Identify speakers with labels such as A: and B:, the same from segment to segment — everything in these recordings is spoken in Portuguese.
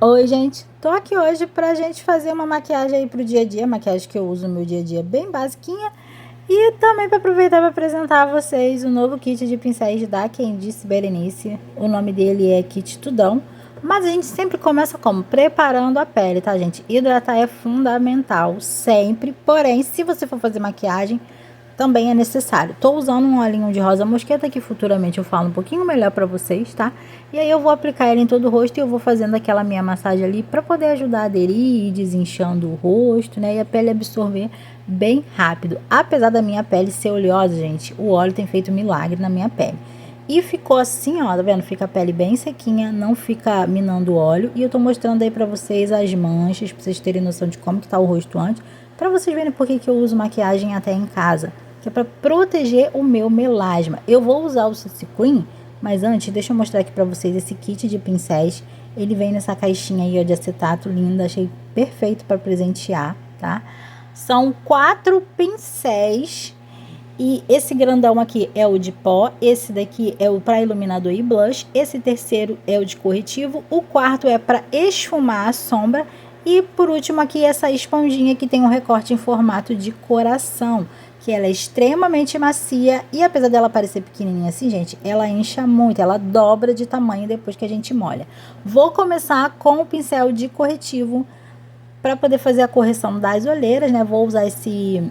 A: Oi, gente. Tô aqui hoje pra gente fazer uma maquiagem aí pro dia a dia, maquiagem que eu uso no meu dia a dia bem basiquinha. E também para aproveitar para apresentar a vocês o novo kit de pincéis da Candice Berenice. O nome dele é Kit Tudão. Mas a gente sempre começa como? Preparando a pele, tá, gente? Hidratar é fundamental, sempre. Porém, se você for fazer maquiagem, também é necessário. Tô usando um olhinho de rosa mosqueta que futuramente eu falo um pouquinho melhor para vocês, tá? E aí eu vou aplicar ele em todo o rosto e eu vou fazendo aquela minha massagem ali para poder ajudar a aderir e desinchando o rosto, né? E a pele absorver bem rápido. Apesar da minha pele ser oleosa, gente, o óleo tem feito milagre na minha pele. E ficou assim, ó, tá vendo? Fica a pele bem sequinha, não fica minando o óleo. E eu tô mostrando aí pra vocês as manchas, pra vocês terem noção de como que tá o rosto antes. Pra vocês verem por que eu uso maquiagem até em casa, que é para proteger o meu melasma. Eu vou usar o CC Cream, mas antes deixa eu mostrar aqui para vocês esse kit de pincéis. Ele vem nessa caixinha aí ó, de acetato linda, achei perfeito para presentear, tá? São 4 pincéis e esse grandão aqui é o de pó, esse daqui é o para iluminador e blush, esse terceiro é o de corretivo, o quarto é para esfumar a sombra e por último aqui essa esponjinha que tem um recorte em formato de coração, que ela é extremamente macia e apesar dela parecer pequenininha assim, gente, ela incha muito, ela dobra de tamanho depois que a gente molha. Vou começar com o pincel de corretivo para poder fazer a correção das olheiras, né? Vou usar esse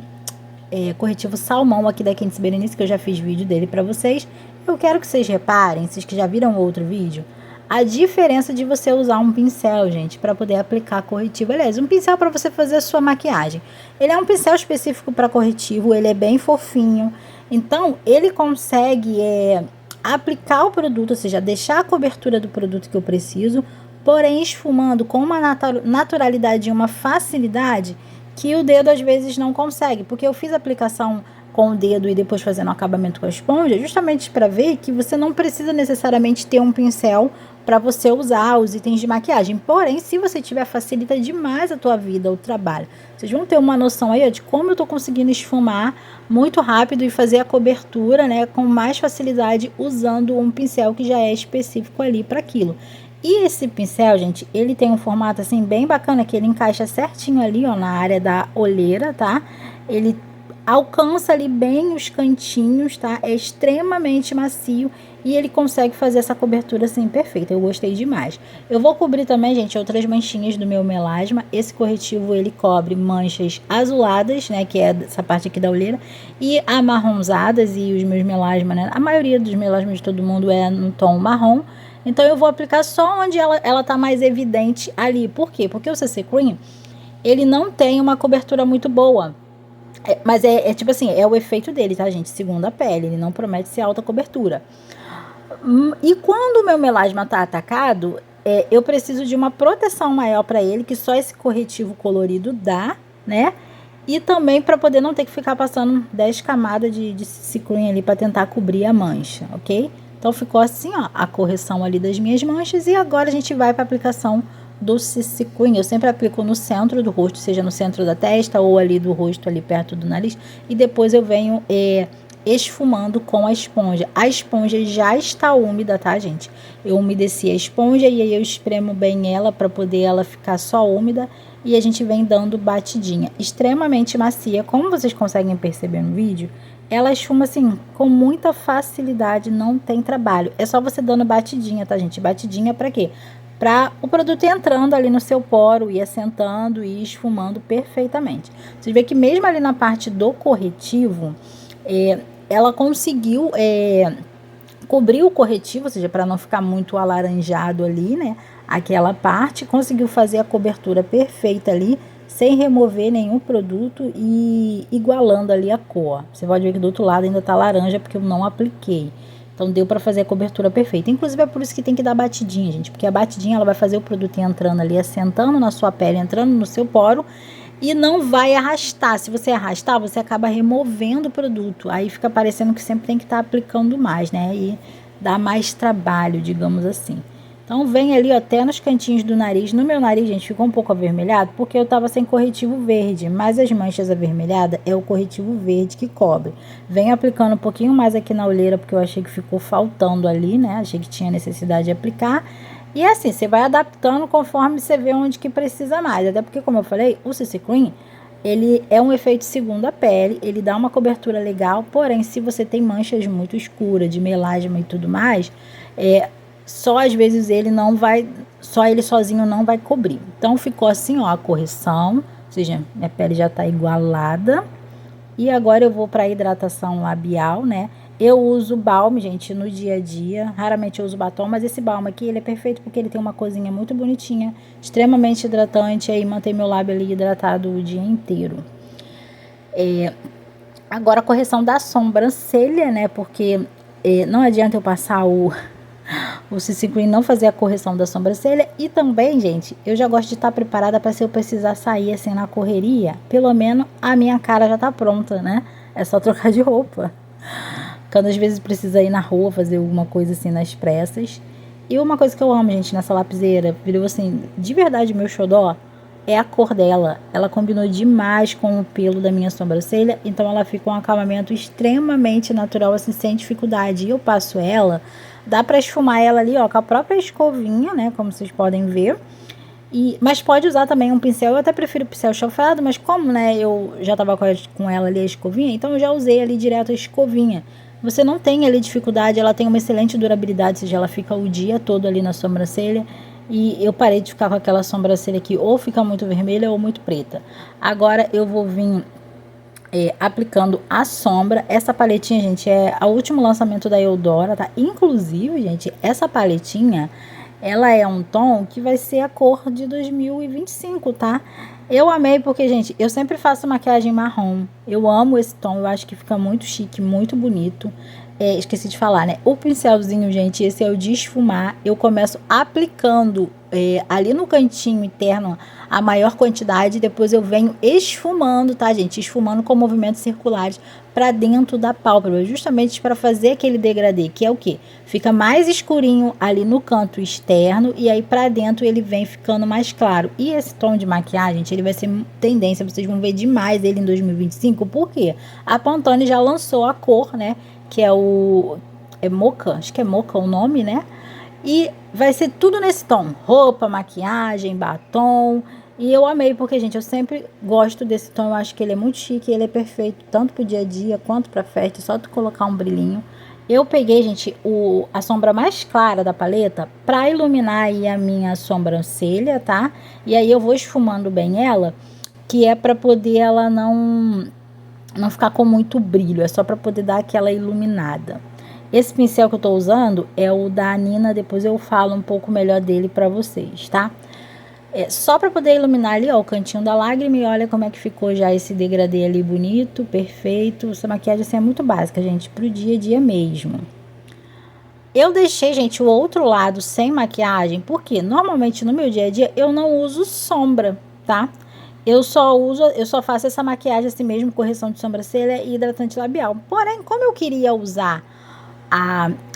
A: corretivo salmão aqui da Candice Berenice, que eu já fiz vídeo dele para vocês. Eu quero que vocês reparem, vocês que já viram outro vídeo, a diferença de você usar um pincel, gente, para poder aplicar corretivo. Aliás, um pincel para você fazer a sua maquiagem. Ele é um pincel específico para corretivo, ele é bem fofinho. Então, ele consegue aplicar o produto, ou seja, deixar a cobertura do produto que eu preciso, porém esfumando com uma naturalidade e uma facilidade que o dedo às vezes não consegue, porque eu fiz a aplicação com o dedo e depois fazendo o acabamento com a esponja, justamente para ver que você não precisa necessariamente ter um pincel para você usar os itens de maquiagem. Porém, se você tiver, facilita demais a tua vida, o trabalho. Vocês vão ter uma noção aí ó, de como eu tô conseguindo esfumar muito rápido e fazer a cobertura, né, com mais facilidade usando um pincel que já é específico ali para aquilo. E esse pincel, gente, ele tem um formato assim bem bacana, que ele encaixa certinho ali, ó, na área da olheira, tá? Ele alcança ali bem os cantinhos, tá? É extremamente macio e ele consegue fazer essa cobertura assim perfeita. Eu gostei demais. Eu vou cobrir também, gente, outras manchinhas do meu melasma. Esse corretivo ele cobre manchas azuladas, né, que é essa parte aqui da olheira, e amarronzadas e os meus melasmas, né? A maioria dos melasmas de todo mundo é no tom marrom. Então eu vou aplicar só onde ela tá mais evidente ali. Por quê? Porque o CC Cream, ele não tem uma cobertura muito boa. Mas é tipo assim, é o efeito dele, tá, gente? Segundo a pele, ele não promete ser alta cobertura. E quando o meu melasma tá atacado, eu preciso de uma proteção maior para ele, que só esse corretivo colorido dá, né? E também para poder não ter que ficar passando 10 camadas de CC Cream ali para tentar cobrir a mancha, ok? Então ficou assim, ó, a correção ali das minhas manchas e agora a gente vai para a aplicação do CC Cream. Eu sempre aplico no centro do rosto, seja no centro da testa ou ali do rosto, ali perto do nariz, e depois eu venho esfumando com a esponja. A esponja já está úmida, tá, gente? Eu umedeci a esponja e aí eu espremo bem ela para poder ela ficar só úmida e a gente vem dando batidinha. Extremamente macia, como vocês conseguem perceber no vídeo, ela esfuma assim com muita facilidade, não tem trabalho. É só você dando batidinha, tá, gente? Batidinha para quê? Para o produto ir entrando ali no seu poro, ir assentando e esfumando perfeitamente. Você vê que mesmo ali na parte do corretivo, ela conseguiu cobrir o corretivo, ou seja, para não ficar muito alaranjado ali, né? Aquela parte, conseguiu fazer a cobertura perfeita ali, sem remover nenhum produto e igualando ali a cor. Você pode ver que do outro lado ainda tá laranja, porque eu não apliquei. Então deu para fazer a cobertura perfeita. Inclusive é por isso que tem que dar batidinha, gente, porque a batidinha ela vai fazer o produto entrando ali, assentando na sua pele, entrando no seu poro e não vai arrastar. Se você arrastar, você acaba removendo o produto. Aí fica parecendo que sempre tem que estar aplicando mais, né? E dá mais trabalho, digamos assim. Então vem ali ó, até nos cantinhos do nariz. No meu nariz, gente, ficou um pouco avermelhado porque eu tava sem corretivo verde, mas as manchas avermelhadas é o corretivo verde que cobre. Venho aplicando um pouquinho mais aqui na olheira porque eu achei que ficou faltando ali, né? Achei que tinha necessidade de aplicar. E assim, você vai adaptando conforme você vê onde que precisa mais. Até porque, como eu falei, o CC Cream, ele é um efeito segunda pele, ele dá uma cobertura legal, porém, se você tem manchas muito escuras, de melasma e tudo mais, só às vezes ele não vai, só ele sozinho não vai cobrir. Então, ficou assim, ó, a correção, ou seja, minha pele já tá igualada. E agora eu vou para a hidratação labial, né? Eu uso balme, gente, no dia a dia. Raramente eu uso batom, mas esse balme aqui, ele é perfeito porque ele tem uma corzinha muito bonitinha, extremamente hidratante, aí mantém meu lábio ali hidratado o dia inteiro. Agora a correção da sobrancelha, né? Porque não adianta eu passar o CC Cream não fazer a correção da sobrancelha. E também, gente, eu já gosto de estar preparada para se eu precisar sair assim na correria, pelo menos a minha cara já tá pronta, né? É só trocar de roupa. Quando às vezes precisa ir na rua fazer alguma coisa assim nas pressas. E uma coisa que eu amo, gente, nessa lapiseira, virou assim, de verdade meu xodó, é a cor dela. Ela combinou demais com o pelo da minha sobrancelha, então ela fica um acabamento extremamente natural, assim, sem dificuldade. E eu passo ela, dá pra esfumar ela ali, ó, com a própria escovinha, né, como vocês podem ver. Mas pode usar também um pincel, eu até prefiro pincel chanfrado, mas como, né, eu já tava com ela ali a escovinha, então eu já usei ali direto a escovinha. Você não tem ali dificuldade, ela tem uma excelente durabilidade, ou seja, ela fica o dia todo ali na sobrancelha. E eu parei de ficar com aquela sobrancelha aqui, ou fica muito vermelha ou muito preta. Agora eu vou vir aplicando a sombra. Essa paletinha, gente, é o último lançamento da Eudora, tá? Inclusive, gente, essa paletinha, ela é um tom que vai ser a cor de 2025, tá? Eu amei porque, gente, eu sempre faço maquiagem marrom. Eu amo esse tom, eu acho que fica muito chique, muito bonito. Esqueci de falar, né? O pincelzinho, gente, esse é o de esfumar. Eu começo aplicando ali no cantinho interno a maior quantidade, depois eu venho esfumando, tá, gente? Esfumando com movimentos circulares para dentro da pálpebra, justamente para fazer aquele degradê, que é o que? Fica mais escurinho ali no canto externo e aí para dentro ele vem ficando mais claro. E esse tom de maquiagem, gente, ele vai ser tendência, vocês vão ver demais ele em 2025, porque a Pantone já lançou a cor, né? Que é o Mocha, acho que é Mocha o nome, né? E vai ser tudo nesse tom, roupa, maquiagem, batom. E eu amei porque, gente, eu sempre gosto desse tom, eu acho que ele é muito chique, ele é perfeito tanto pro dia a dia quanto pra festa, só tu colocar um brilhinho. Eu peguei, gente, a sombra mais clara da paleta pra iluminar aí a minha sobrancelha, tá? E aí eu vou esfumando bem ela, que é pra poder ela não ficar com muito brilho, é só para poder dar aquela iluminada. Esse pincel que eu tô usando é o da Nina, depois eu falo um pouco melhor dele para vocês, tá? Só para poder iluminar ali, ó, o cantinho da lágrima e olha como é que ficou já esse degradê ali bonito, perfeito. Essa maquiagem assim é muito básica, gente, pro dia a dia mesmo. Eu deixei, gente, o outro lado sem maquiagem, porque normalmente no meu dia a dia eu não uso sombra, tá? Eu só faço essa maquiagem assim mesmo, correção de sobrancelha e hidratante labial. Porém, como eu queria usar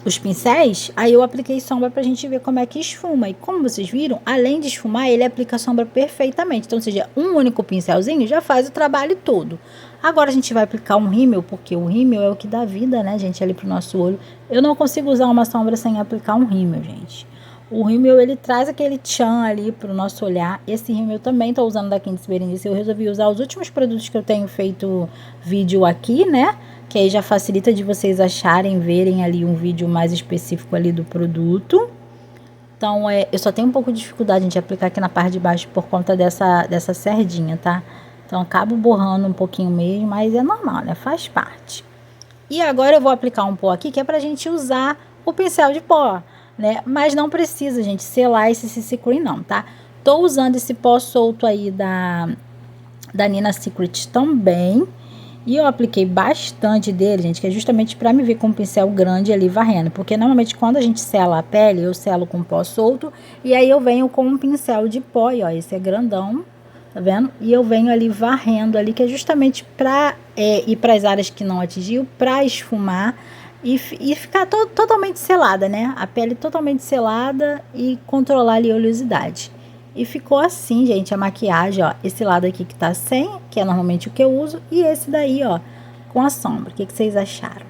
A: os pincéis, aí eu apliquei sombra pra gente ver como é que esfuma. E como vocês viram, além de esfumar, ele aplica a sombra perfeitamente. Então, ou seja, um único pincelzinho já faz o trabalho todo. Agora a gente vai aplicar um rímel, porque o rímel é o que dá vida, né, gente, ali pro nosso olho. Eu não consigo usar uma sombra sem aplicar um rímel, gente. O rímel, ele traz aquele tchan ali pro nosso olhar. Esse rímel eu também tô usando da Candice Berenice. Eu resolvi usar os últimos produtos que eu tenho feito vídeo aqui, né? Que aí já facilita de vocês acharem, verem ali um vídeo mais específico ali do produto. Então, eu só tenho um pouco de dificuldade de aplicar aqui na parte de baixo por conta dessa serdinha, tá? Então, acabo borrando um pouquinho mesmo, mas é normal, né? Faz parte. E agora eu vou aplicar um pó aqui, que é pra gente usar o pincel de pó, né? Mas não precisa, gente, selar esse CC Cream não, tá? Tô usando esse pó solto aí da Nina Secret também. E eu apliquei bastante dele, gente, que é justamente pra me ver com um pincel grande ali varrendo. Porque normalmente quando a gente sela a pele, eu selo com pó solto. E aí eu venho com um pincel de pó, e ó, esse é grandão, tá vendo? E eu venho ali varrendo ali, que é justamente pra ir pras áreas que não atingiu, pra esfumar. E ficar totalmente selada, né? A pele totalmente selada e controlar ali a oleosidade. E ficou assim, gente, a maquiagem, ó. Esse lado aqui que tá sem, que é normalmente o que eu uso. E esse daí, ó, com a sombra. O que vocês acharam?